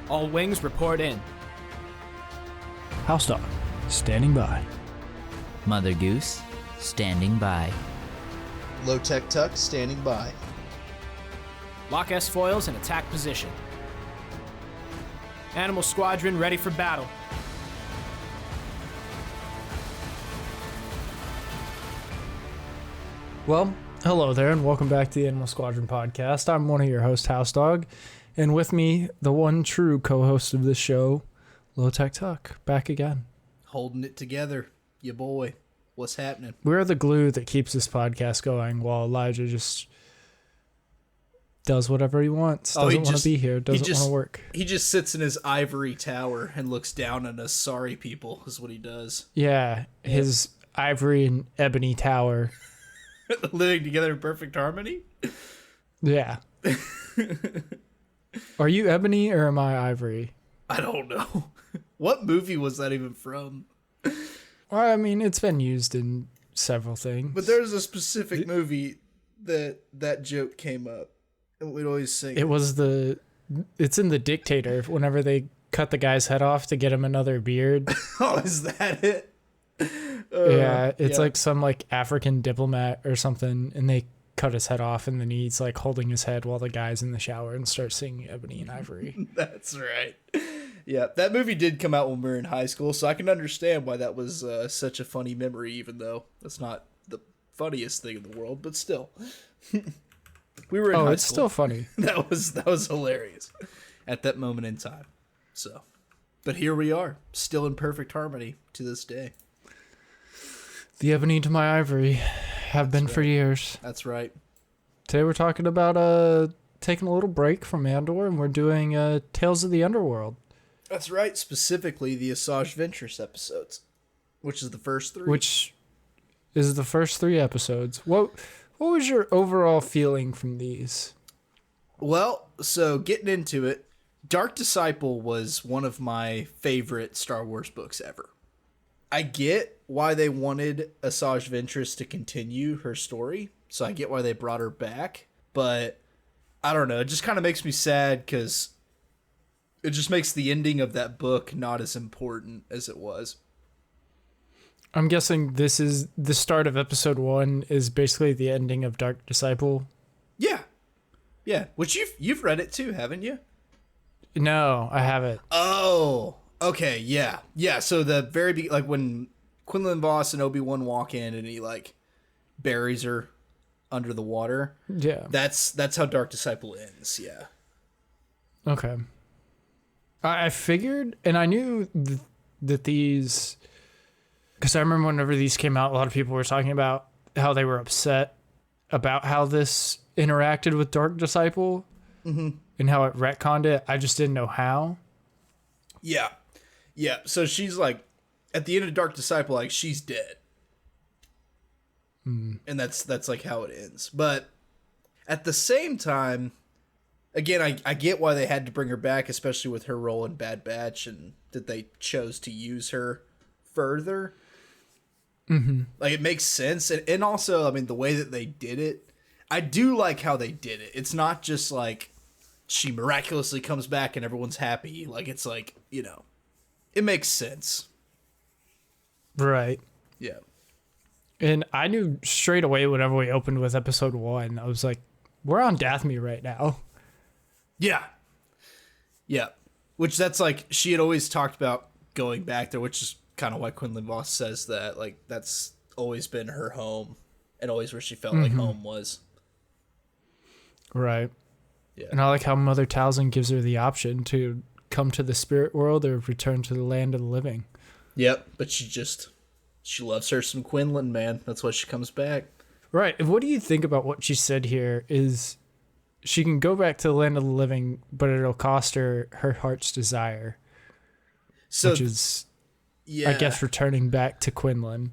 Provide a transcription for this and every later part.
All wings report in. HouseDog, standing by. MotherGoose, standing by. Lowtech Tuck, standing by. Lock S foils in attack position. Animal Squadron ready for battle. Well, hello there, and welcome back to the Animal Squadron podcast. I'm one of your hosts, HouseDog, and with me, the one true co-host of this show, Lowtech Tuck, back again. Holding it together, ya boy. What's happening? We're the glue that keeps this podcast going while Elijah just does whatever he wants. Doesn't want to be here. Doesn't want to work. He just sits in his ivory tower and looks down on us sorry people is what he does. Yeah, his ivory and ebony tower. Living together in perfect harmony? Yeah. Are you ebony or am I ivory? I don't know. What movie was that even from? Well, I mean, it's been used in several things. But there's a specific movie that joke came up. And we'd always sing. It's in The Dictator whenever they cut the guy's head off to get him another beard. Oh, is that it? Yeah, it's like some like African diplomat or something, and they cut his head off, and then he's like holding his head while the guy's in the shower and starts singing Ebony and Ivory. That's right. Yeah, that movie did come out when we were in high school, so I can understand why that was such a funny memory, even though that's not the funniest thing in the world, but still. We were in high school. It's still funny. That was hilarious at that moment in time. So, but here we are, still in perfect harmony to this day. The ebony to my ivory have been for years. That's right. Today we're talking about taking a little break from Andor, and we're doing Tales of the Underworld. That's right. Specifically, the Asajj Ventress episodes, which is the first three. Which is the first three episodes. What was your overall feeling from these? Well, so getting into it, Dark Disciple was one of my favorite Star Wars books ever. I get why they wanted Asajj Ventress to continue her story, so I get why they brought her back, but I don't know, it just kind of makes me sad because it just makes the ending of that book not as important as it was. I'm guessing this is the start of episode 1 is basically the ending of Dark Disciple. Yeah, which you've read it too, haven't you? No, I haven't. Oh, okay, yeah. So the very like when Quinlan Vos and Obi-Wan walk in and he like buries her under the water. Yeah. That's how Dark Disciple ends, yeah. Okay. I figured, and I knew that these, because I remember whenever these came out, a lot of people were talking about how they were upset about how this interacted with Dark Disciple and how it retconned it. I just didn't know how. Yeah. So she's like, at the end of Dark Disciple, like she's dead. And that's like how it ends. But at the same time, again, I get why they had to bring her back, especially with her role in Bad Batch and that they chose to use her further. Like it makes sense. And also, I mean, the way that they did it, I do like how they did it. It's not just like she miraculously comes back and everyone's happy. Like it's like, you know, it makes sense. Right. Yeah. And I knew straight away whenever we opened with episode 1, I was like, we're on Dathomir right now. Yeah. Which that's like, she had always talked about going back there, which is kind of why Quinlan Vos says that. Like, that's always been her home and always where she felt like home was. Right. Yeah. And I like how Mother Talzin gives her the option to come to the spirit world or return to the land of the living. Yep. But she loves her some Quinlan, man. That's why she comes back. Right. And what do you think about what she said here is she can go back to the land of the living, but it'll cost her her heart's desire. So, which is, I guess, returning back to Quinlan.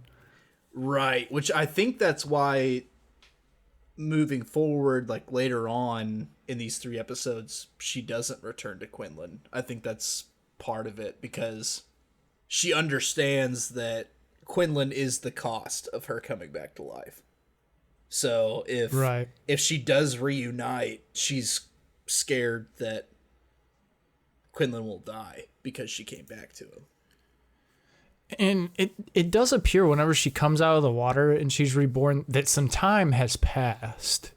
Right. Which I think that's why moving forward, like later on in these 3 episodes, she doesn't return to Quinlan. I think that's part of it because she understands that Quinlan is the cost of her coming back to life. So if she does reunite, she's scared that Quinlan will die because she came back to him. And it does appear whenever she comes out of the water and she's reborn that some time has passed.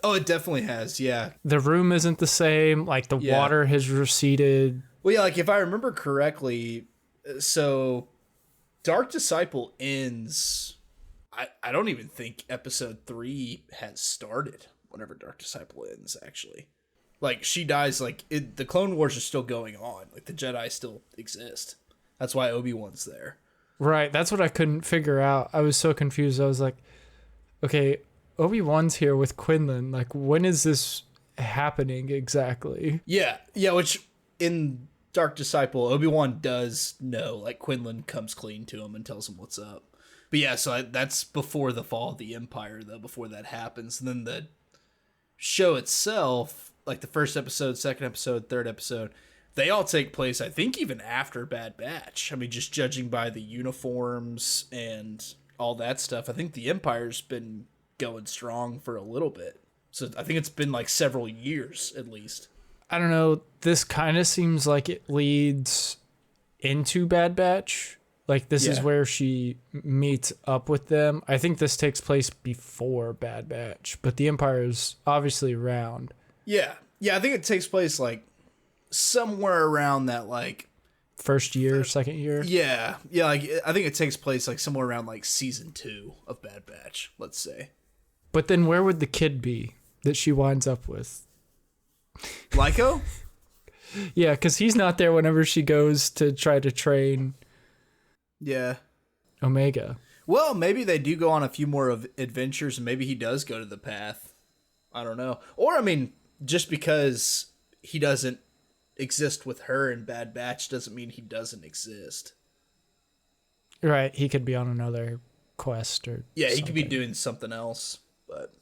Oh, it definitely has, yeah. The room isn't the same, like the water has receded. Well, yeah, like if I remember correctly, so Dark Disciple ends, I don't even think episode 3 has started whenever Dark Disciple ends, actually. Like, she dies, like, the Clone Wars are still going on. Like, the Jedi still exist. That's why Obi-Wan's there. Right, that's what I couldn't figure out. I was so confused. I was like, okay, Obi-Wan's here with Quinlan. Like, when is this happening exactly? Yeah, which in Dark Disciple, Obi-Wan does know. Like, Quinlan comes clean to him and tells him what's up. But yeah, so that's before the fall of the Empire, though, before that happens. And then the show itself, like the first episode, second episode, third episode, they all take place, I think, even after Bad Batch. I mean, just judging by the uniforms and all that stuff, I think the Empire's been going strong for a little bit. So I think it's been like several years, at least. I don't know. This kind of seems like it leads into Bad Batch. Like, this is where she meets up with them. I think this takes place before Bad Batch, but the Empire is obviously around. Yeah, I think it takes place, like, somewhere around that, like, first year, second year. Yeah, like I think it takes place like somewhere around like season 2 of Bad Batch, let's say. But then where would the kid be that she winds up with? Lyco? Yeah, because he's not there whenever she goes to try to train. Yeah. Omega. Well, maybe they do go on a few more of adventures, and maybe he does go to the path. I don't know. Or I mean, just because he doesn't exist with her in Bad Batch doesn't mean he doesn't exist. Right, he could be on another quest or he could be doing something else, but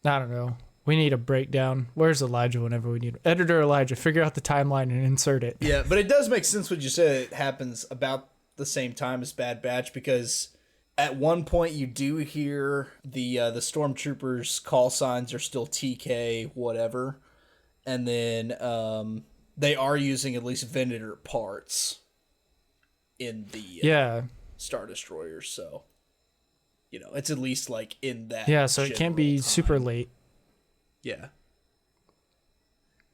I don't know. We need a breakdown. Where's Elijah whenever we need editor Elijah? Figure out the timeline and insert it. Yeah, but it does make sense what you said. It happens about the same time as Bad Batch, because at one point you do hear the stormtroopers' call signs are still TK whatever, and then they are using at least Venator parts in the Star Destroyers, so it's at least like in that. Yeah, so it can't be super late. Yeah.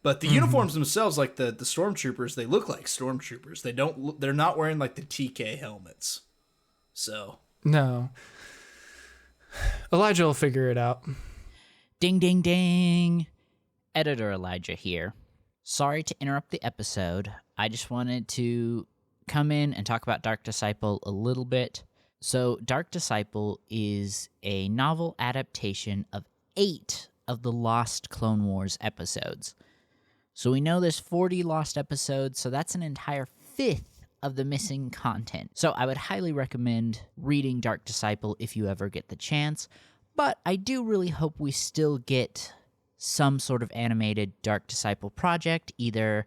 But the uniforms themselves, like the stormtroopers, they look like stormtroopers. They're not wearing like the TK helmets. So no. Elijah will figure it out. Ding, ding, ding. Editor Elijah here. Sorry to interrupt the episode. I just wanted to come in and talk about Dark Disciple a little bit. So, Dark Disciple is a novel adaptation of 8 of the Lost Clone Wars episodes. So we know there's 40 lost episodes, so that's an entire 5th of the missing content. So I would highly recommend reading Dark Disciple if you ever get the chance, but I do really hope we still get some sort of animated Dark Disciple project, either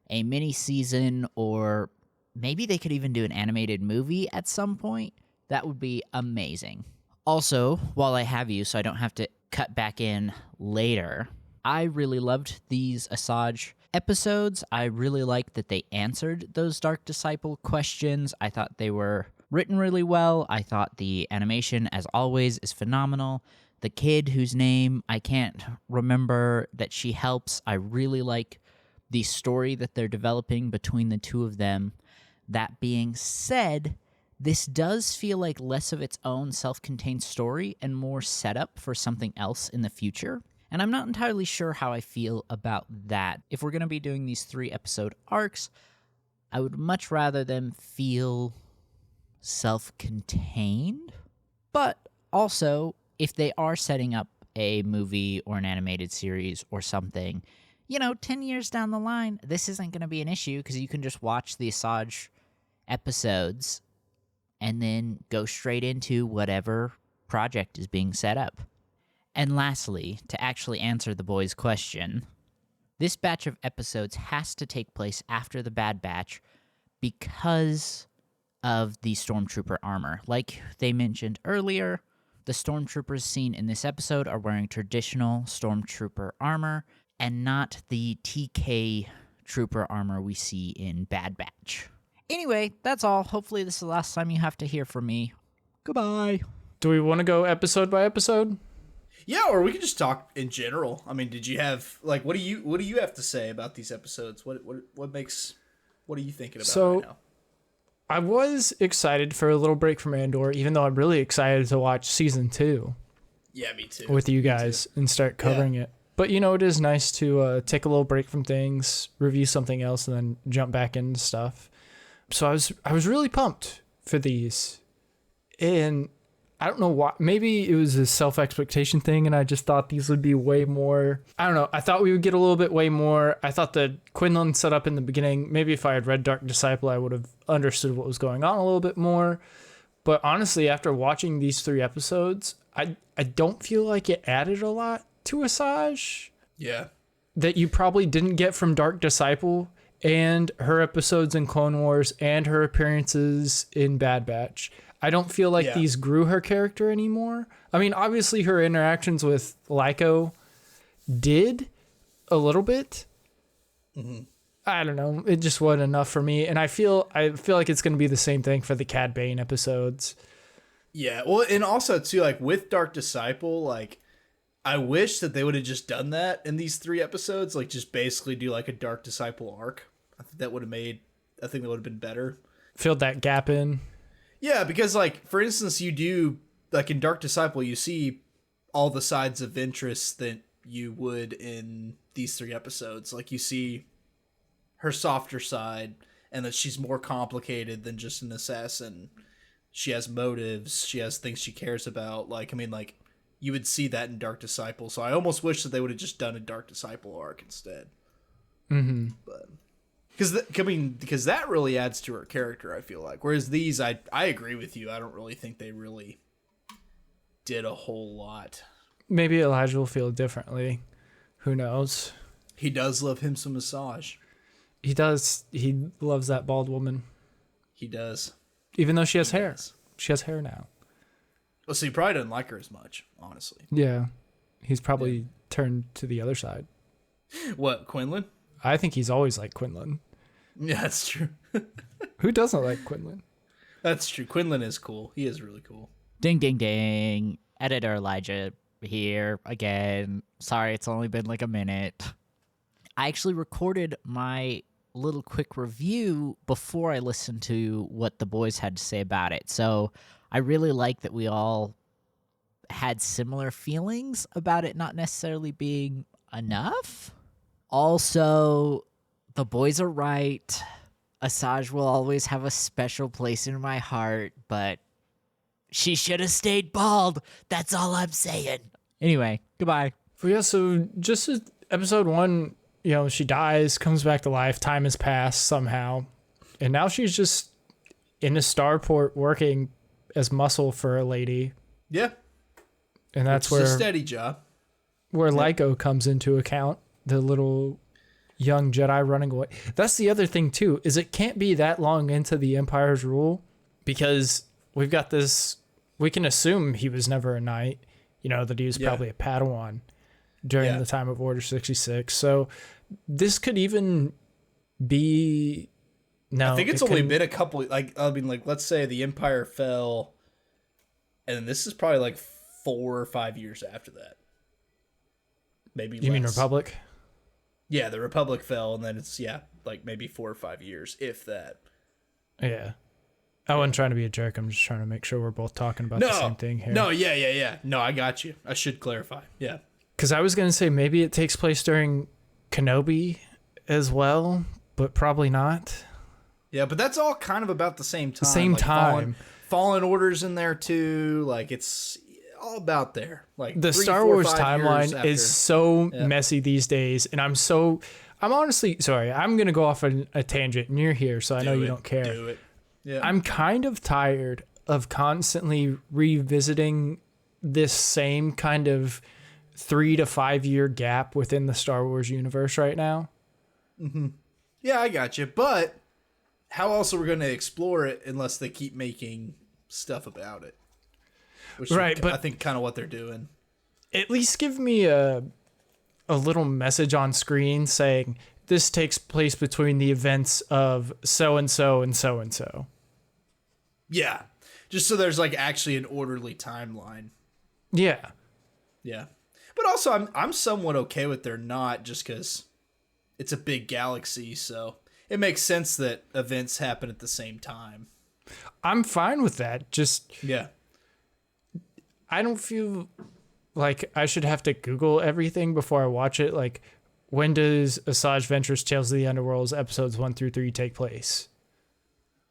a mini-season or maybe they could even do an animated movie at some point. That would be amazing. Also, while I have you, so I don't have to cut back in later, I really loved these Asajj episodes. I really liked that they answered those Dark Disciple questions. I thought they were written really well. I thought the animation, as always, is phenomenal. The kid whose name I can't remember that she helps, I really like the story that they're developing between the two of them. That being said, this does feel like less of its own self-contained story and more setup for something else in the future. And I'm not entirely sure how I feel about that. If we're going to be doing these 3-episode arcs, I would much rather them feel self-contained. But also, if they are setting up a movie or an animated series or something, 10 years down the line, this isn't going to be an issue because you can just watch the Asajj episodes and then go straight into whatever project is being set up. And lastly, to actually answer the boys' question, this batch of episodes has to take place after the Bad Batch because of the Stormtrooper armor. Like they mentioned earlier, the Stormtroopers seen in this episode are wearing traditional Stormtrooper armor and not the TK trooper armor we see in Bad Batch. Anyway, that's all. Hopefully this is the last time you have to hear from me. Goodbye. Do we want to go episode by episode? Yeah, or we could just talk in general. I mean, did you have like what do you have to say about these episodes? What are you thinking about right now? I was excited for a little break from Andor, even though I'm really excited to watch season 2. Yeah, me too. With you guys and start covering it. But it is nice to take a little break from things, review something else, and then jump back into stuff. So I was really pumped for these, and I don't know why. Maybe it was a self-expectation thing, and I just thought these would be way more. I don't know. I thought we would get a little bit way more. I thought the Quinlan setup in the beginning, maybe if I had read Dark Disciple, I would have understood what was going on a little bit more. But honestly, after watching these 3 episodes, I don't feel like it added a lot to Asajj. Yeah. That you probably didn't get from Dark Disciple and her episodes in Clone Wars and her appearances in Bad Batch. I don't feel like these grew her character anymore. I mean, obviously her interactions with Lyko did a little bit. Mm-hmm. I don't know. It just wasn't enough for me. And I feel like it's going to be the same thing for the Cad Bane episodes. Yeah. Well, and also too, like with Dark Disciple, like I wish that they would have just done that in these 3 episodes. Like just basically do like a Dark Disciple arc. I think that would have been better. Filled that gap in. Yeah, because like for instance, you do like in Dark Disciple, you see all the sides of Ventress that you would in these 3 episodes. Like you see her softer side, and that she's more complicated than just an assassin. She has motives. She has things she cares about. Like I mean, like you would see that in Dark Disciple. So I almost wish that they would have just done a Dark Disciple arc instead. Mm-hmm. But. Because that really adds to her character, I feel like. Whereas these, I agree with you. I don't really think they really did a whole lot. Maybe Elijah will feel differently. Who knows? He does love him some Asajj. He does. He loves that bald woman. He does. Even though she has hair. She has hair now. Well, so he probably doesn't like her as much, honestly. Yeah. He's probably turned to the other side. What, Quinlan? I think he's always like Quinlan. Yeah, that's true. Who doesn't like Quinlan? That's true. Quinlan is cool. He is really cool. Ding, ding, ding. Editor Elijah here again. Sorry, it's only been like a minute. I actually recorded my little quick review before I listened to what the boys had to say about it. So I really like that we all had similar feelings about it not necessarily being enough. Also, the boys are right. Asajj will always have a special place in my heart, but she should have stayed bald. That's all I'm saying. Anyway, goodbye. Well, yeah, so just as episode 1, she dies, comes back to life, time has passed somehow, and now she's just in a starport working as muscle for a lady. Yeah. And that's where... It's a steady job. Where Lyko comes into account, the little... young Jedi running away. That's the other thing too, is it can't be that long into the Empire's rule, because we've got this, we can assume he was never a knight, that he was probably a Padawan during the time of Order 66. So this could even be, I think it's only been a couple, let's say the Empire fell, and this is probably like 4 or 5 years after that. Maybe You mean Republic? Yeah, the Republic fell, and then it's, like maybe 4 or 5 years, if that. Yeah. I wasn't trying to be a jerk. I'm just trying to make sure we're both talking about the same thing here. No, yeah. No, I got you. I should clarify. Yeah. Because I was going to say maybe it takes place during Kenobi as well, but probably not. Yeah, but that's all kind of about the same time. Same time. Fallen Order's in there, too. Like, it's all about there. Like the 3, Star 4, Wars 5 timeline is so messy these days, and I'm honestly sorry. I'm gonna go off on a tangent, and you're here, so I know you don't care. Do it. Yeah. I'm kind of tired of constantly revisiting this same kind of 3 to 5 year gap within the Star Wars universe right now. Mm-hmm. Yeah, I got you. But how else are we going to explore it unless they keep making stuff about it? Which right, but I think kind of what they're doing. At least give me a little message on screen saying this takes place between the events of so-and-so and so-and-so. Yeah. Just so there's like actually an orderly timeline. Yeah. Yeah. But also I'm somewhat okay with there not, just because it's a big galaxy, so it makes sense that events happen at the same time. I'm fine with that. Just, Yeah. I don't feel like I should have to Google everything before I watch it. Like, when does Asajj Ventress Tales of the Underworld's episodes 1 through 3 take place?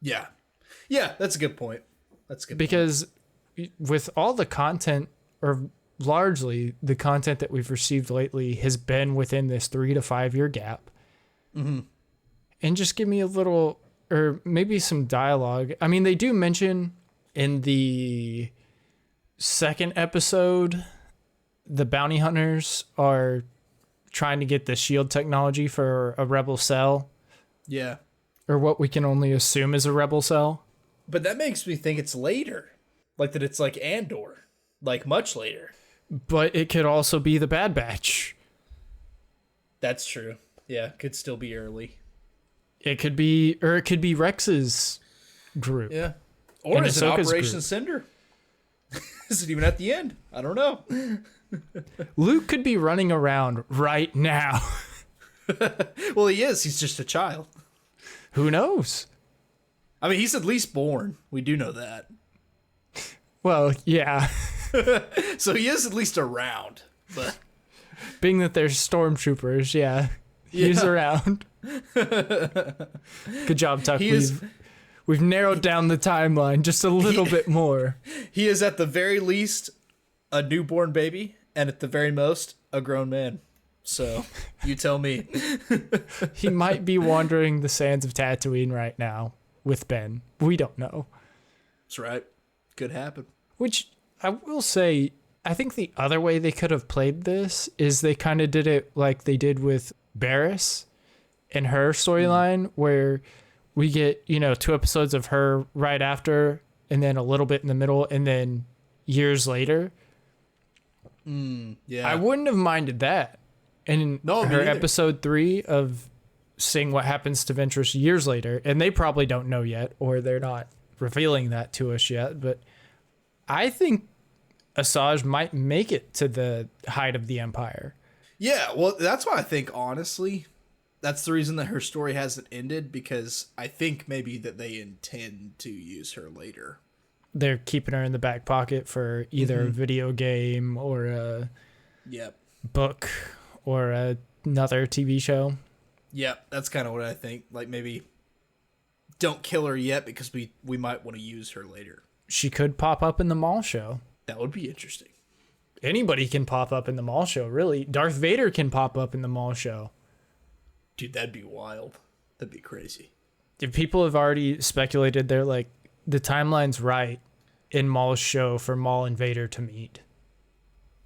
Yeah. Yeah, that's a good point. That's a good Because with all the content, or largely the content that we've received lately, has been within this 3 to 5 year gap. Mm-hmm. And just give me a little, or maybe some dialogue. I mean, they do mention in the second episode, the bounty hunters are trying to get the shield technology for a rebel cell, Yeah. or what we can only assume is a rebel cell. But that makes me think it's later. Like that it's like Andor. Like much later. But it could also be the Bad Batch. That's true. Yeah, could still be early. It could be, or it could be Rex's group. Yeah. Or And is it Ahsoka's Operation group. Cinder? Is it even at the end? I don't know. Luke could be running around right now. Well, he is. He's just a child. Who knows? I mean, he's at least born. We do know that. Well, yeah. So he is at least around. But Being that they're stormtroopers, yeah. He's Yeah. around. Good job, Tuck. He is- We've narrowed down the timeline just a little bit more. he is at the very least a newborn baby, and at the very most, a grown man. So, you tell me. He might be wandering the sands of Tatooine right now with Ben. We don't know. That's right. Could happen. Which, I will say, I think the other way they could have played this is they kind of did it like they did with Barriss and her storyline, where we get, 2 episodes of her right after, and then a little bit in the middle, and then years later. Yeah. I wouldn't have minded that. And No, me her neither. episode 3 of seeing what happens to Ventress years later, and they probably don't know yet, or they're not revealing that to us yet, but I think Asajj might make it to the height of the Empire. Yeah, well, that's why I think, honestly, that's the reason that her story hasn't ended, because I think maybe that they intend to use her later. They're keeping her in the back pocket for either a video game or a Yep. book or another TV show. Yep, that's kind of what I think. Like, maybe don't kill her yet, because we might want to use her later. She could pop up in the mall show. That would be interesting. Anybody can pop up in the mall show, really. Darth Vader can pop up in the mall show. Dude, that'd be wild. That'd be crazy. If people have already speculated, they're like, the timeline's right in Maul's show for Maul and Vader to meet.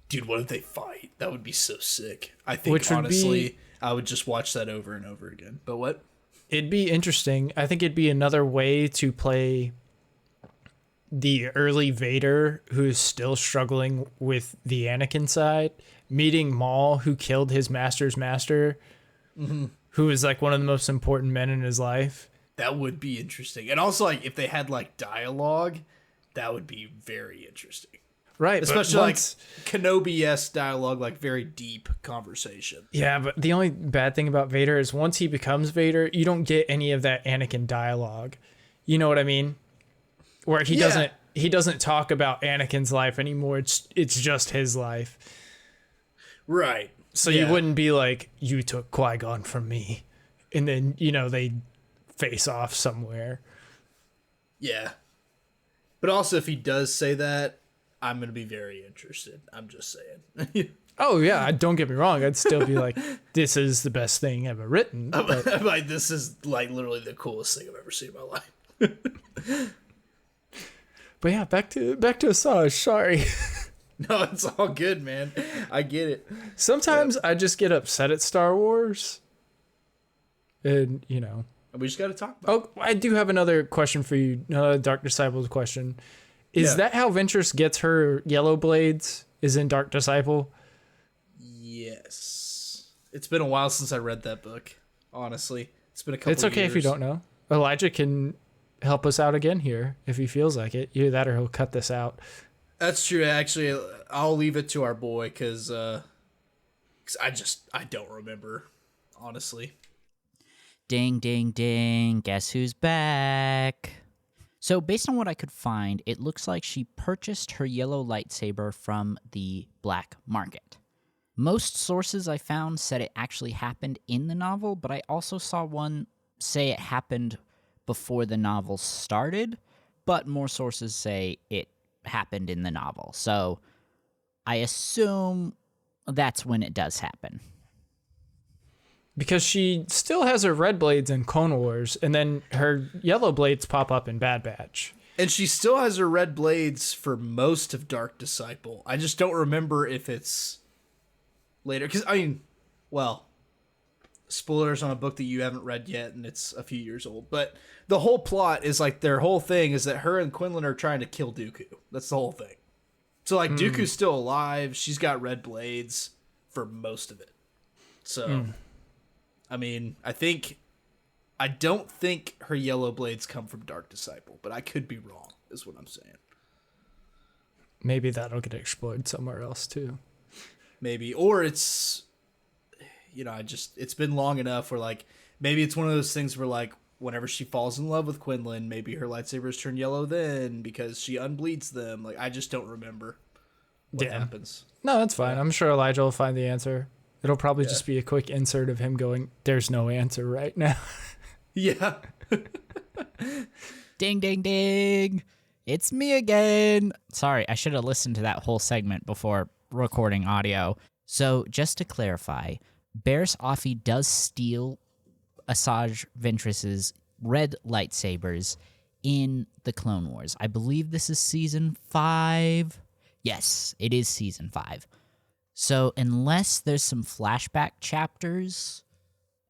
Dude, what if they fight? That would be so sick. I think, Which would honestly, I would just watch that over and over again. But what? It'd be interesting. I think it'd be another way to play the early Vader, who's still struggling with the Anakin side, meeting Maul, who killed his master's master, who is like one of the most important men in his life. That would be interesting. And also, like, if they had, like, dialogue, that would be very interesting. Right. Especially, like, Kenobi-esque dialogue, like, very deep conversation. Yeah, but the only bad thing about Vader is once he becomes Vader, you don't get any of that Anakin dialogue. You know what I mean? Where he doesn't talk about Anakin's life anymore. It's just his life. Right. So Yeah. you wouldn't be like, you took Qui-Gon from me. And then, they face off somewhere. Yeah. But also, if he does say that, I'm going to be very interested. I'm just saying. Oh, yeah. Don't get me wrong. I'd still be like, this is the best thing ever written. But I'm like, this is, like, literally the coolest thing I've ever seen in my life. But yeah, back to Asajj. Sorry. No, it's all good, man. I get it. Sometimes I just get upset at Star Wars. And, We just got to talk about Oh, I do have another question for you. Another Dark Disciples question. Is that how Ventress gets her yellow blades? Is in Dark Disciple? it. Yes. It's been a while since I read that book. honestly. It's been a couple It's okay if you years. don't know. Elijah can help us out again here if he feels like it. Either that or he'll cut this out. That's true. Actually, I'll leave it to our boy because I don't remember, honestly. Ding, ding, ding. Guess who's back? So, based on what I could find, it looks like she purchased her yellow lightsaber from the black market. Most sources I found said it actually happened in the novel, but I also saw one say it happened before the novel started, but more sources say it happened in the novel. So, I assume that's when it does happen. Because she still has her red blades in Clone Wars, and then her yellow blades pop up in Bad Batch. And she still has her red blades for most of Dark Disciple. I just don't remember if it's later. Because, spoilers on a book that you haven't read yet, and it's a few years old. But the whole plot is like their whole thing is that her and Quinlan are trying to kill Dooku. That's the whole thing. So, like, Dooku's still alive. She's got red blades for most of it. So... I mean, I don't think her yellow blades come from Dark Disciple, but I could be wrong, is what I'm saying. Maybe that'll get explored somewhere else, too. Maybe. Or it's, it's been long enough where, like, maybe it's one of those things where, like, whenever she falls in love with Quinlan, maybe her lightsabers turn yellow then because she unbleeds them. Like, I just don't remember what happens. No, that's fine. I'm sure Elijah will find the answer. It'll probably just be a quick insert of him going, "There's no answer right now." Yeah. Ding, ding, ding. It's me again. Sorry, I should have listened to that whole segment before recording audio. So, just to clarify, Barriss Offee does steal Asajj Ventress's red lightsabers in the Clone Wars. I believe this is season 5. Yes, it is season 5. So unless there's some flashback chapters,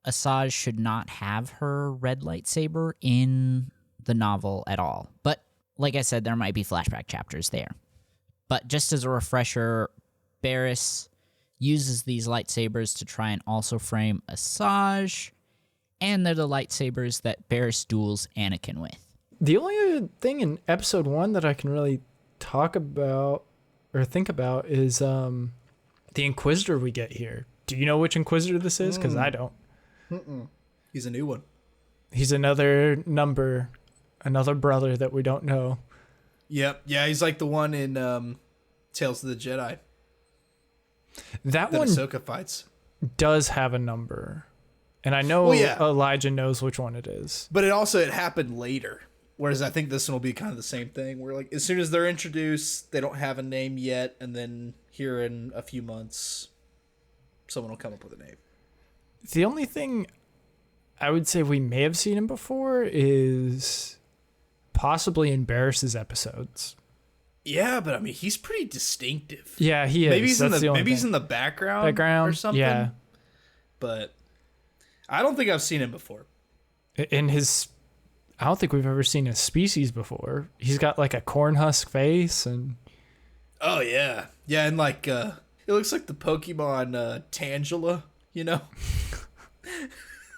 Asajj should not have her red lightsaber in the novel at all. But like I said, there might be flashback chapters there. But just as a refresher, Barriss uses these lightsabers to try and also frame Asajj, and they're the lightsabers that Barriss duels Anakin with. The only other thing in episode 1 that I can really talk about or think about is the Inquisitor we get here. Do you know which Inquisitor this is? Because I don't. He's a new one. He's another number, another brother that we don't know. Yep. Yeah, he's like the one in Tales of the Jedi. That one Ahsoka fights. does have a number. And I know Elijah knows which one it is. But it happened later. Whereas I think this one will be kind of the same thing, where like as soon as they're introduced, they don't have a name yet, and then here in a few months, someone will come up with a name. The only thing I would say we may have seen him before is possibly in Barriss's episodes. Yeah, but I mean, he's pretty distinctive. Yeah, he is. Maybe he's in the background or something. Yeah, but I don't think I've seen him before. I don't think we've ever seen his species before. He's got like a corn husk face and. Oh yeah, yeah, and like it looks like the Pokemon Tangela, you know,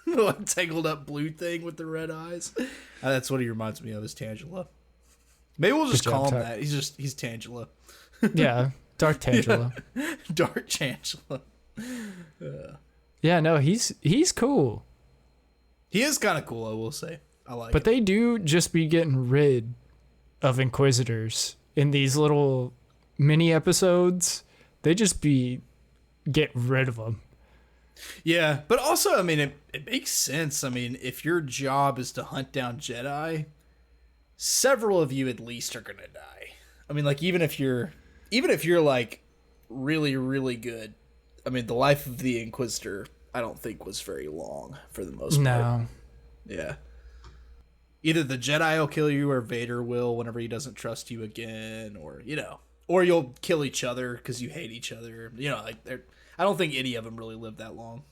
the like, tangled up blue thing with the red eyes. That's what he reminds me of, is Tangela. Maybe we'll just call him that. He's Tangela. Yeah, Dark Tangela. Yeah. Dark Tangela. Yeah, no, he's cool. He is kind of cool, I will say. I like. But they do just be getting rid of Inquisitors in these little mini episodes. They just get rid of them. Yeah, but also, I mean, it makes sense. I mean, if your job is to hunt down Jedi, several of you at least are gonna die. I mean, like even if you're like really, really good, I mean, the life of the Inquisitor, I don't think was very long for the most part. No. Yeah. Either the Jedi will kill you or Vader will whenever he doesn't trust you again, or, you know, or you'll kill each other because you hate each other. You know, like I don't think any of them really live that long.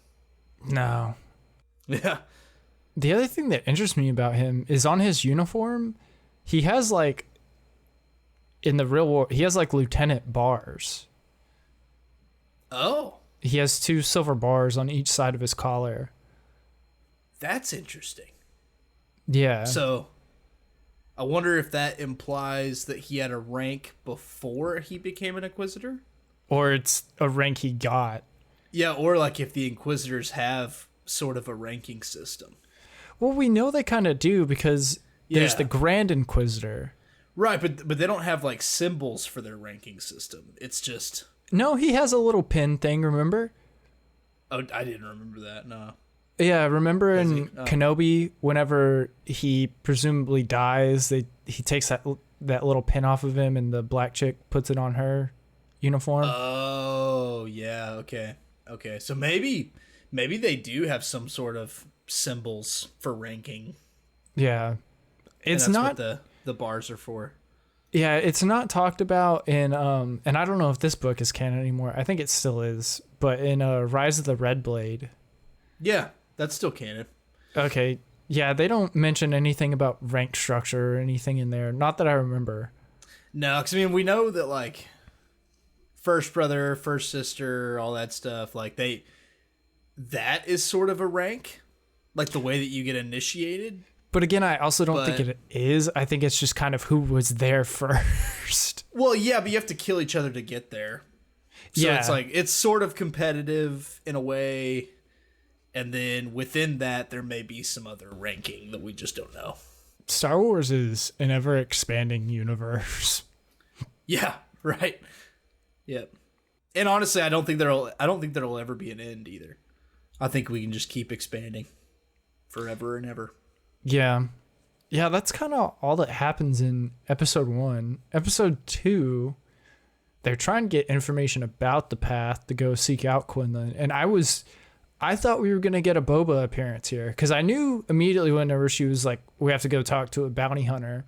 No. Yeah. The other thing that interests me about him is on his uniform, he has like, in the real world, he has like lieutenant bars. Oh. He has 2 silver bars on each side of his collar. That's interesting. Yeah. So I wonder if that implies that he had a rank before he became an Inquisitor? Or it's a rank he got. Yeah, or like if the Inquisitors have sort of a ranking system. Well, we know they kind of do because there's Yeah. the Grand Inquisitor. Right, but they don't have like symbols for their ranking system. It's just... No, he has a little pin thing, remember? Oh, I didn't remember that, no. Yeah, remember Does in he? Oh. Kenobi, whenever he presumably dies, he takes that little pin off of him and the black chick puts it on her uniform. Oh, yeah, okay. Okay, so maybe they do have some sort of symbols for ranking. Yeah. It's and that's not what the bars are for. Yeah, it's not talked about in and I don't know if this book is canon anymore. I think it still is, but in Rise of the Red Blade. Yeah, that's still canon. Okay. Yeah, they don't mention anything about rank structure or anything in there. Not that I remember. No, because I mean, we know that like first brother, first sister, all that stuff, like that is sort of a rank, like the way that you get initiated. But again, I also don't think it is. I think it's just kind of who was there first. Well, yeah, but you have to kill each other to get there. So Yeah. it's like, it's sort of competitive in a way. And then within that, there may be some other ranking that we just don't know. Star Wars is an ever expanding universe. Yeah, right. Yep. And honestly, I don't think there'll ever be an end either. I think we can just keep expanding forever and ever. Yeah. Yeah, that's kind of all that happens in episode 1. Episode 2, they're trying to get information about the path to go seek out Quinlan. And I thought we were going to get a Boba appearance here because I knew immediately whenever she was like, we have to go talk to a bounty hunter.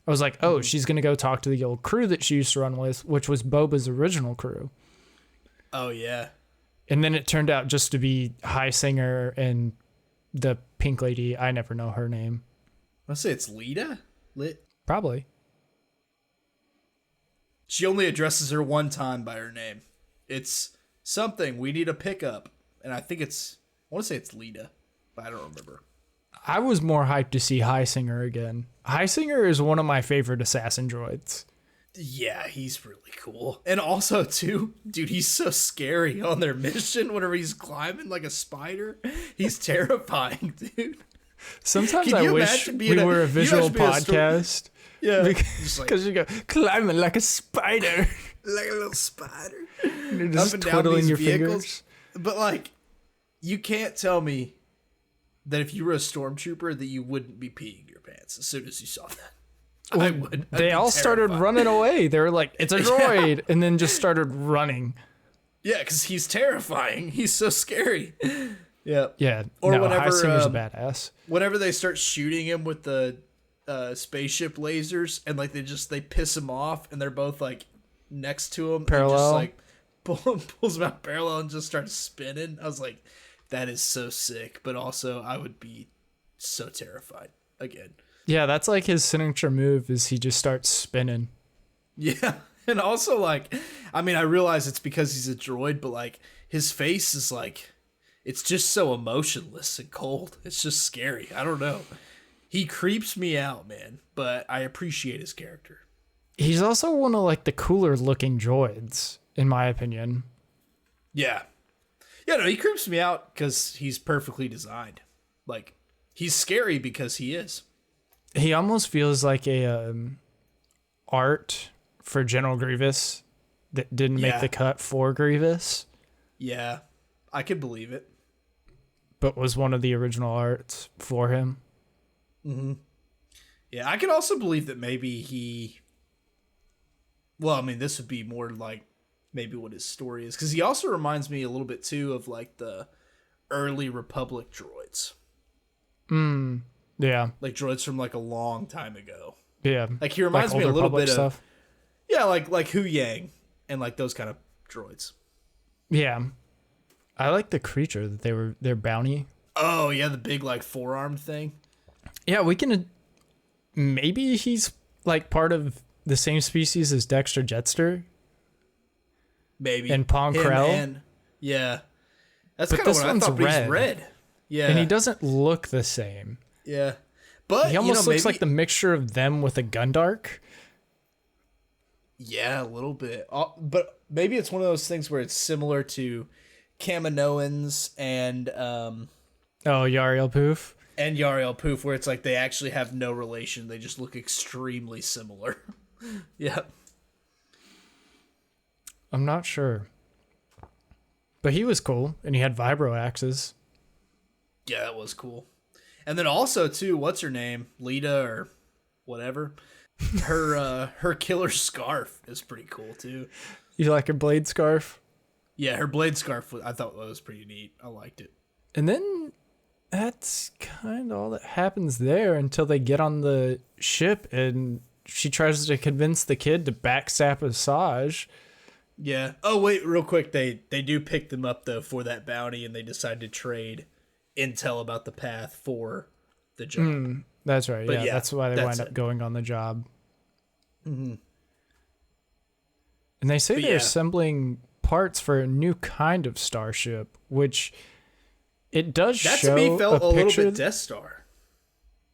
I was like, oh, she's going to go talk to the old crew that she used to run with, which was Boba's original crew. Oh, yeah. And then it turned out just to be High Singer and the pink lady. I never know her name. I'll say it's Lita? Probably. She only addresses her one time by her name. It's something. We need a pickup. And I want to say it's Lita, but I don't remember. I was more hyped to see High Singer again. High Singer is one of my favorite assassin droids. Yeah, he's really cool. And also, too, dude, he's so scary on their mission whenever he's climbing like a spider. He's terrifying, dude. Sometimes Can I you wish imagine we being were a visual you imagine being a podcast. Yeah. Because you go climbing like a spider. Like a little spider. You're just twiddling your fingers. But, like, you can't tell me that if you were a stormtrooper that you wouldn't be peeing your pants as soon as you saw that. I would. They all started running away. They were like, it's a droid. And then just started running. Yeah, because he's terrifying. He's so scary. Yeah. Yeah. Or no, whenever, High Singer's a badass. Whenever they start shooting him with the spaceship lasers and like they piss him off and they're both like next to him. Parallel. And just like pulls him out parallel and just starts spinning. I was like, that is so sick. But also I would be so terrified again. Yeah, that's like his signature move is he just starts spinning. Yeah. And also like, I mean, I realize it's because he's a droid, but like his face is like, it's just so emotionless and cold. It's just scary. I don't know. He creeps me out, man, but I appreciate his character. He's also one of like the cooler looking droids, in my opinion. Yeah. Yeah, no, he creeps me out because he's perfectly designed. Like, he's scary because he is. He almost feels like a art for General Grievous that didn't make the cut for Grievous. Yeah, I could believe it. But was one of the original arts for him. Mm-hmm. Yeah, I could also believe that maybe he... Well, I mean, this would be more like maybe what his story is. Because he also reminds me a little bit, too, of like the early Republic droids. Yeah. Like droids from like a long time ago. Yeah. Like he reminds me a little bit stuff. of... Yeah, like Hu Yang and like those kind of droids. Yeah. I like the creature that their bounty. Oh, yeah, the big like four-armed thing. Yeah, we can... Maybe he's like part of the same species as Dexter Jetster. Maybe. And Pong Krell. Yeah. That's But kind of this what I one's thought, but red. he's red. Yeah. And he doesn't look the same. Yeah. But He almost looks maybe, like the mixture of them with a Gundark. yeah, a little bit. But maybe it's one of those things where it's similar to Kaminoans and Yariel Poof. Yariel Poof, where it's like they actually have no relation. They just look extremely similar. Yeah. I'm not sure. But he was cool, and he had vibro axes. Yeah, that was cool. And then also, too, what's her name? Lita or whatever. Her killer scarf is pretty cool, too. You like her blade scarf? Yeah, her blade scarf, I thought that was pretty neat. I liked it. And then that's kind of all that happens there until they get on the ship and she tries to convince the kid to backstab Asajj. Yeah. Oh, wait, real quick. They do pick them up, though, for that bounty, and they decide to trade intel about the path for the job. That's right. But Yeah, that's why they wind up it. going on the job. Mm-hmm. And they say But they're yeah. assembling parts for a new kind of starship, which it does That show to me felt a little picture. bit Death Star.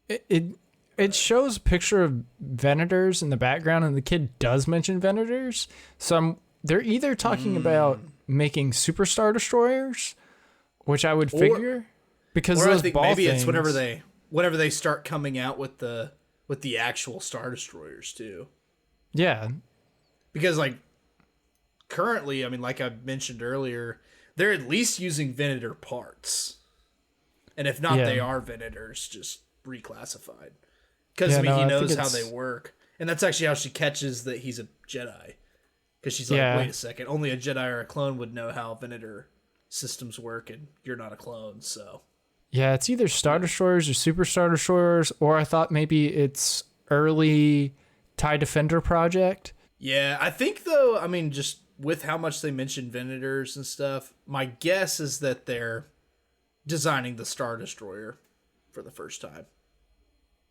It shows a picture of Venators in the background, and the kid does mention Venators. So they're either talking about making superstar destroyers, which I would figure, because Or those I think ball maybe things, it's whenever they start coming out with the actual Star Destroyers, too. Yeah, Because, like, currently, I mean, like I mentioned earlier, they're at least using Venator parts. And if not, Yeah. they are Venators, just reclassified. Because, Yeah, I mean, no, he I knows think how it's- they work. And that's actually how she catches that he's a Jedi. Because she's like, Yeah. wait a second, only a Jedi or a clone would know how Venator systems work, and you're not a clone, so... yeah, it's either Star Destroyers or Superstar Destroyers, or I thought maybe it's early TIE Defender project. Yeah, I think, though, I mean, just with how much they mentioned Venators and stuff, my guess is that they're designing the Star Destroyer for the first time.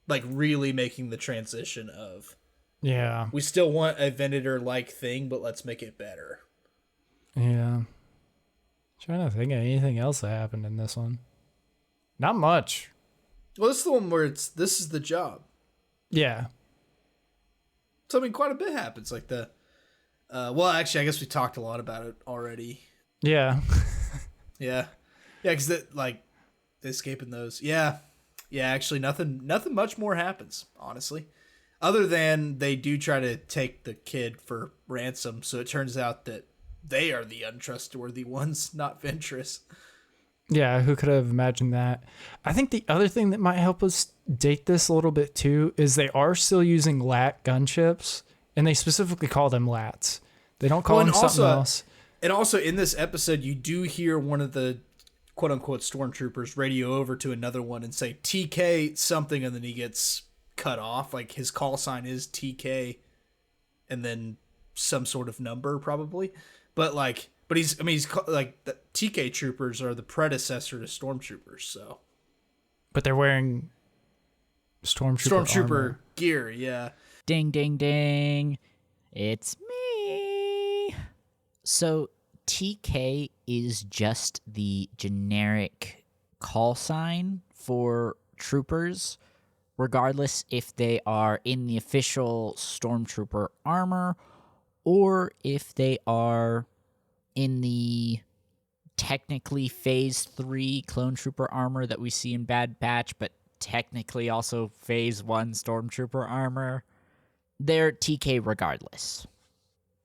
Like, really making the transition of, Yeah, we still want a Venator-like thing, but let's make it better. yeah. Trying to think of anything else that happened in this one. Not much. Well, this is the one where this is the job. Yeah. So, I mean, quite a bit happens. Like well, actually, I guess we talked a lot about it already. Yeah. Yeah. Yeah, because, escaping those. Yeah. Yeah, actually, nothing much more happens, honestly. Other than they do try to take the kid for ransom, so it turns out that they are the untrustworthy ones, not Ventress. Yeah, who could have imagined that? I think the other thing that might help us date this a little bit too is they are still using LAT gunships, and they specifically call them LATs. They don't call them something else. And also, in this episode, you do hear one of the quote-unquote stormtroopers radio over to another one and say, TK something, and then he gets cut off. Like, his call sign is TK, and then some sort of number, probably. But he's like, the TK troopers are the predecessor to stormtroopers, so. But they're wearing stormtrooper armor. gear, yeah. Ding, ding, ding. It's me. So TK is just the generic call sign for troopers, regardless if they are in the official stormtrooper armor or if they are in the technically phase 3 clone trooper armor that we see in Bad Batch, but technically also phase 1 stormtrooper armor. They're TK regardless.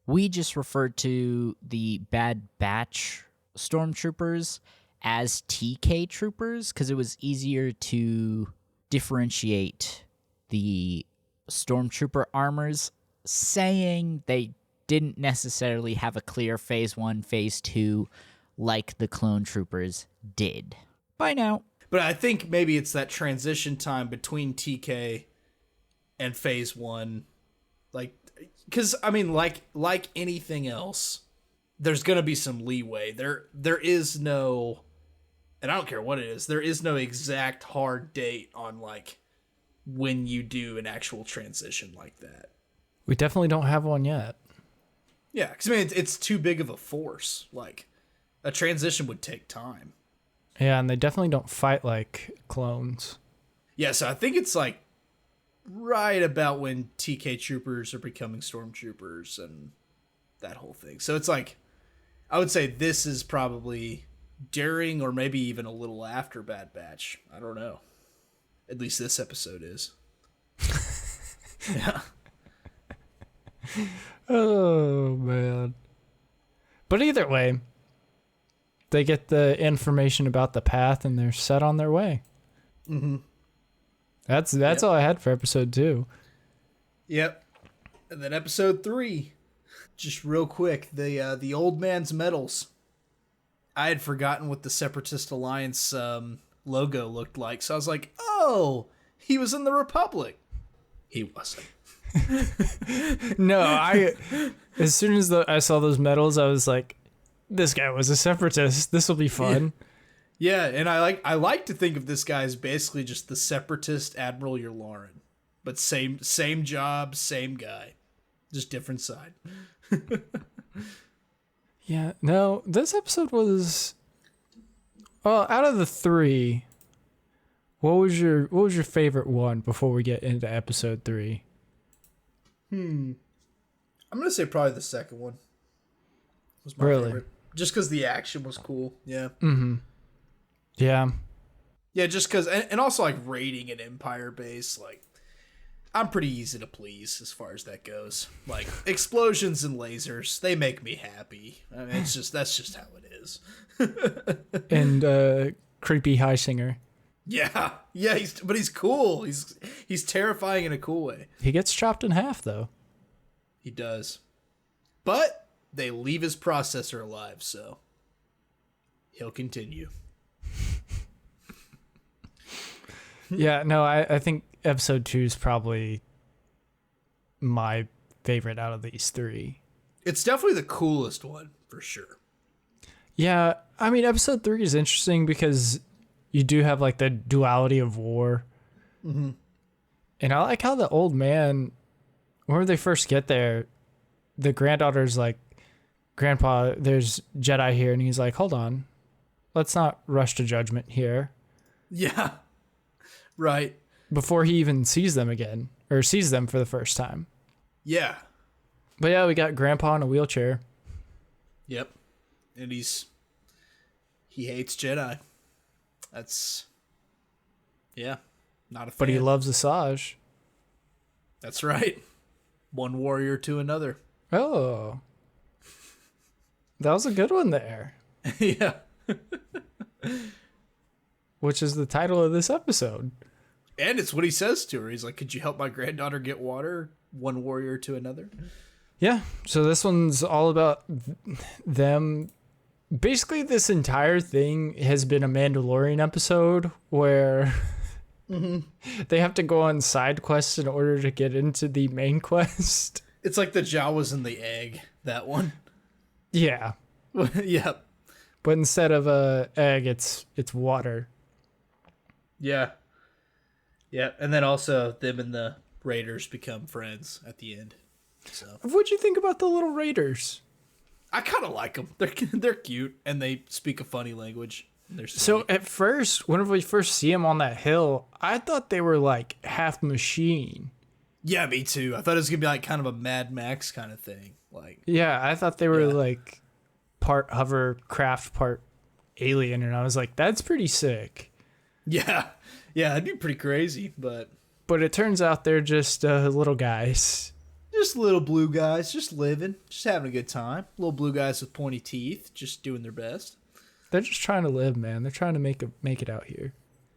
We just referred to the Bad Batch stormtroopers as TK troopers because it was easier to differentiate the stormtrooper armors, saying they didn't necessarily have a clear phase 1, phase 2 like the clone troopers did. By now. But I think maybe it's that transition time between TK and phase 1. Like, because, I mean, like anything else, there's going to be some leeway. There is no, and I don't care what it is, there is no exact hard date on, like, when you do an actual transition like that. We definitely don't have one yet. Yeah, because, I mean, it's too big of a force. Like, a transition would take time. Yeah, and they definitely don't fight like clones. Yeah, so I think it's like right about when TK troopers are becoming stormtroopers and that whole thing. So it's like, I would say this is probably during or maybe even a little after Bad Batch. I don't know. At least this episode is. Yeah. Oh, man. But either way, they get the information about the path and they're set on their way. Mm-hmm. That's all I had for episode 2. Yep. And then episode 3, just real quick, the old man's medals. I had forgotten what the Separatist Alliance logo looked like, so I was like, oh, he was in the Republic. He wasn't. No, as soon as I saw those medals, I was like, this guy was a separatist. This will be fun. Yeah, and I like to think of this guy as basically just the Separatist Admiral Yularen, but same job, same guy, just different side. Yeah, no, this episode was, well, out of the 3, what was your favorite one before we get into episode 3? I'm gonna say probably the second one was my Really? favorite, just because the action was cool. Yeah. Mm-hmm. Yeah. Yeah, just because, and also like raiding an Empire base, like I'm pretty easy to please as far as that goes. Like explosions and lasers, they make me happy. I mean, that's just how it is. And creepy high singer. Yeah, but he's cool. He's terrifying in a cool way. He gets chopped in half though. He does, but they leave his processor alive, so he'll continue. Yeah, no, I think episode 2 is probably my favorite out of these 3. It's definitely the coolest one for sure. Yeah, I mean, episode 3 is interesting because you do have like the duality of war. Mm-hmm. And I like how the old man, when they first get there, the granddaughter's like, Grandpa, there's Jedi here. And he's like, hold on, let's not rush to judgment here. Yeah, right. Before he even sees them again, or sees them for the first time. Yeah. But yeah, we got Grandpa in a wheelchair. Yep. And he hates Jedi. That's, yeah, not a fan. But he loves Asajj. That's right. One warrior to another. Oh. That was a good one there. Yeah. Which is the title of this episode. And it's what he says to her. He's like, could you help my granddaughter get water? One warrior to another. Yeah. So this one's all about them. Basically, this entire thing has been a Mandalorian episode where they have to go on side quests in order to get into the main quest. It's like the Jawas and the egg, that one. Yeah. Yep. But instead of a egg, it's water. Yeah. Yeah. And then also them and the Raiders become friends at the end. So What'd you think about the little raiders? I kind of like them. They're cute and they speak a funny language. They're So at first, whenever we first see them on that hill, I thought they were like half machine. yeah, me too. I thought it was gonna be like kind of a Mad Max kind of thing. Like, Yeah, I thought they were Yeah. like part hovercraft, part alien, and I was like, that's pretty sick. yeah, that'd be pretty crazy. But But it turns out they're just little guys. just little blue guys, just living, just having a good time. Little blue guys with pointy teeth, just doing their best. They're just trying to live, man. They're trying to make it out here.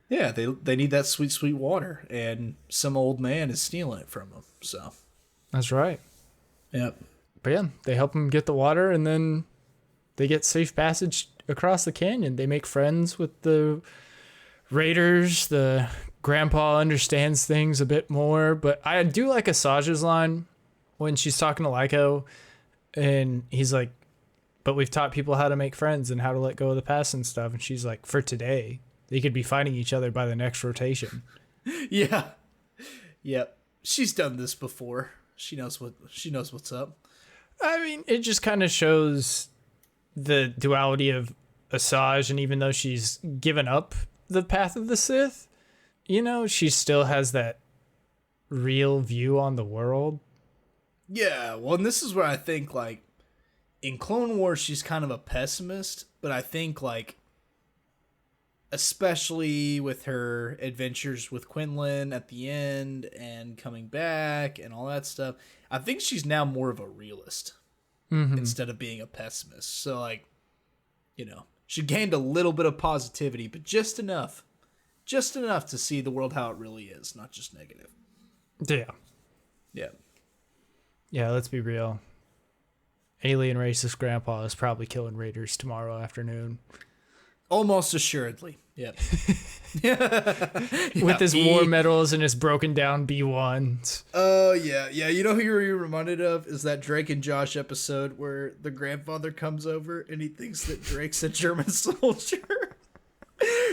Yeah, they need that sweet, sweet water, and some old man is stealing it from them. So, That's right. yep. But yeah, they help them get the water, and then they get safe passage across the canyon. They make friends with the raiders. The grandpa understands things a bit more, but I do like Asajj's line when she's talking to Lyko, and he's like, but we've taught people how to make friends and how to let go of the past and stuff. And she's like, for today, they could be fighting each other by the next rotation. Yeah. Yep. She's done this before. She knows what's up. I mean, it just kind of shows the duality of Asajj, and even though she's given up the path of the Sith, you know, she still has that real view on the world. Yeah, well, and this is where I think, like, in Clone Wars, she's kind of a pessimist, but I think, like, especially with her adventures with Quinlan at the end and coming back and all that stuff, I think she's now more of a realist instead of being a pessimist. So, like, you know, she gained a little bit of positivity, but just enough to see the world how it really is, not just negative. Yeah, let's be real. Alien racist grandpa is probably killing raiders tomorrow afternoon. Almost assuredly. Yep. With his war medals and his broken down B1s. Oh, yeah. Yeah, you know who you're reminded of is that Drake and Josh episode where the grandfather comes over and he thinks that Drake's a German soldier.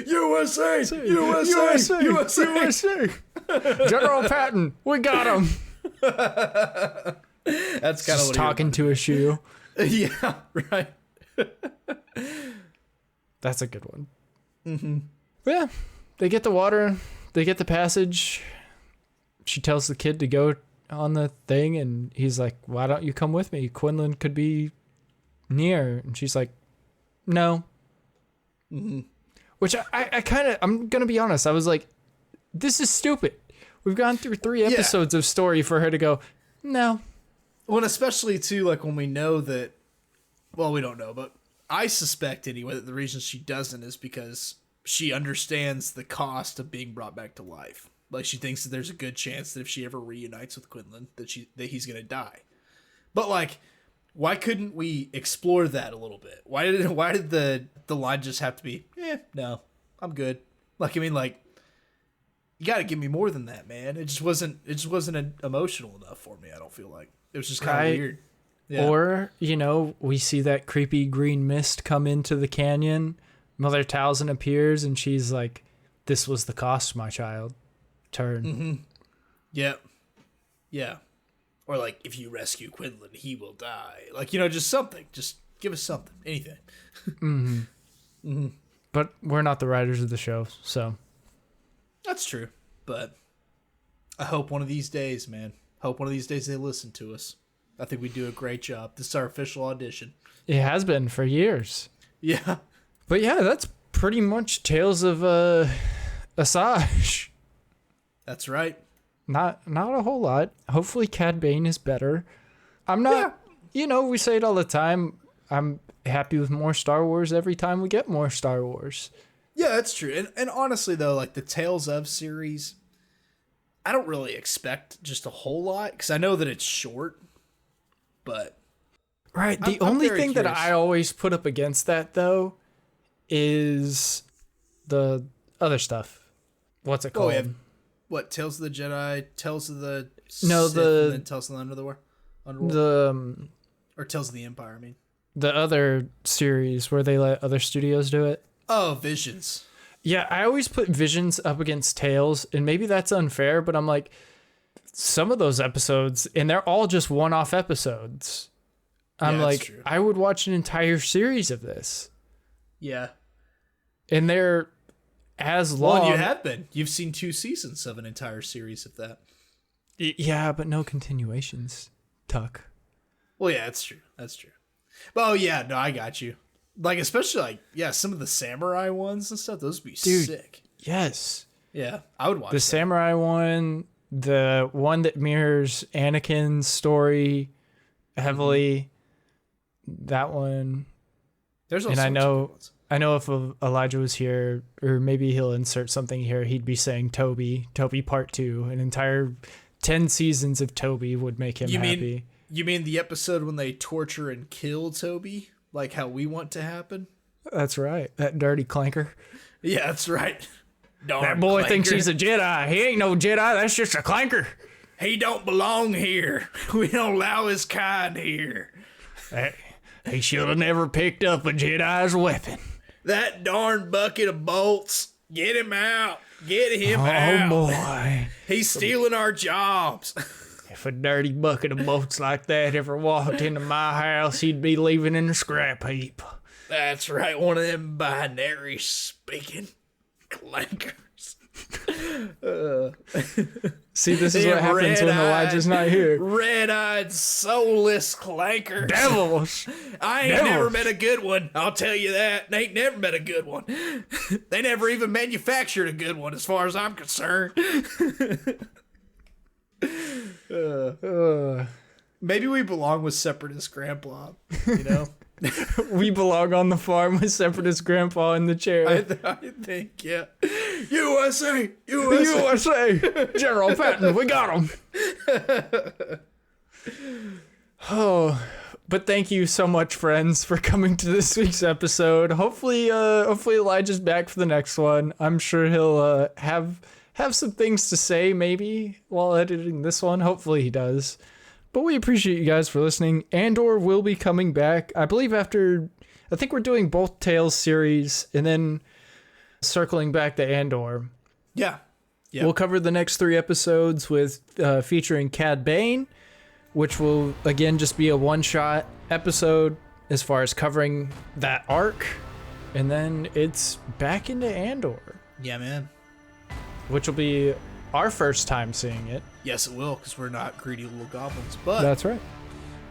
USA! USA! USA! USA! General Patton, we got him. That's kind of what talking to a shoe. Yeah, right. That's a good one. Yeah, they get the water, they get the passage. She tells the kid to go on the thing, and he's like, "Why don't you come with me? Quinlan could be near." And she's like, "No." Which I kind of, I'm gonna be honest, I was like, "This is stupid." We've gone through 3 episodes of story for her to go, "No." Well, and especially too, like when we know that, well, we don't know, but I suspect anyway that the reason she doesn't is because she understands the cost of being brought back to life. Like, she thinks that there's a good chance that if she ever reunites with Quinlan, that he's gonna die. But like, why couldn't we explore that a little bit? Why did the line just have to be, no, I'm good? Like, I mean, like, you got to give me more than that, man. It just wasn't emotional enough for me. I don't feel like it was just kind of weird. Yeah. Or, you know, we see that creepy green mist come into the canyon. Mother Talzin appears, and she's like, "This was the cost, my child. Turn." Yeah. Yeah. Or like, if you rescue Quinlan, he will die. Like, you know, just something. Just give us something. Anything. But we're not the writers of the show, so. That's true. But I hope one of these days, man. Hope one of these days they listen to us. I think we do a great job. This is our official audition. It has been for years. Yeah. But yeah, that's pretty much Tales of Asajj. That's right. Not a whole lot. Hopefully Cad Bane is better. I'm not, you know, we say it all the time. I'm happy with more Star Wars every time we get more Star Wars. Yeah, that's true. And honestly, though, like the Tales of series, I don't really expect just a whole lot because I know that it's short, but... Right. The only thing that I always put up against that, though, is the other stuff. What's it called? Oh, yeah. What, Tales of the Jedi, Tales of the Sith, and then Tales of the Underworld? Or Tales of the Empire, I mean. The other series where they let other studios do it. Oh, Visions. Yeah, I always put Visions up against Tales, and maybe that's unfair, but I'm like, some of those episodes, and they're all just one-off episodes. I'm like, true. I would watch an entire series of this. Yeah. And they're as long. Well, you have been. You've seen 2 seasons of an entire series of that. Yeah, but no continuations, Tuck. Well, yeah, that's true. That's true. But, oh, yeah, no, I got you. Like, especially, like, yeah, some of the samurai ones and stuff, those would be sick. Yes. Yeah, I would watch the samurai one, the one that mirrors Anakin's story heavily. That one. There's also, and I know if Elijah was here, or maybe he'll insert something here, he'd be saying Toby Part 2. An entire 10 seasons of Toby would make him happy. You mean the episode when they torture and kill Toby? Like how we want to happen? That's right. That dirty clanker. Yeah, that's right. That boy thinks he's a Jedi. He ain't no Jedi. That's just a clanker. He don't belong here. We don't allow his kind here. He should have never picked up a Jedi's weapon. That darn bucket of bolts. Get him out. Get him out. Oh, boy. He's stealing our jobs. If a dirty bucket of bolts like that ever walked into my house, he'd be leaving in the scrap heap. That's right, one of them binary speaking clankers. See, this is what happens when Elijah's not here. Red-eyed, soulless clankers. Devils. I ain't never met a good one. I'll tell you that. They ain't never met a good one. They never even manufactured a good one, as far as I'm concerned. Maybe we belong with Separatist Grandpa, you know? We belong on the farm with Separatist Grandpa in the chair. I think, yeah. USA! USA! General Patton, we got him. Oh, but thank you so much, friends, for coming to this week's episode. Hopefully Elijah's back for the next one. I'm sure he'll have some things to say maybe while editing this one. Hopefully he does. But we appreciate you guys for listening. Andor will be coming back, I believe, I think we're doing both Tales series and then circling back to Andor. Yeah. We'll cover the next 3 episodes with featuring Cad Bane, which will, again, just be a one-shot episode as far as covering that arc. And then it's back into Andor. Yeah, man. Which will be our first time seeing it. Yes, it will, because we're not greedy little goblins. But That's right.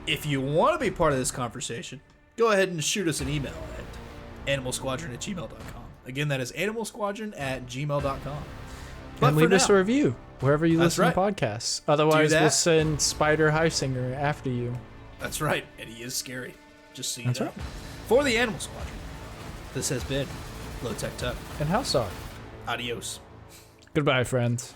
if you want to be part of this conversation, go ahead and shoot us an email at animalsquadron@gmail.com. Again, that is animalsquadron@gmail.com. And leave us a review wherever you listen to podcasts. Otherwise, we'll send Spider Highsinger after you. That's right, and he is scary. Just so you That's know. right. For the Animal Squadron, this has been Lowtech Tuck. And HouseDog. Adios. Goodbye, friends.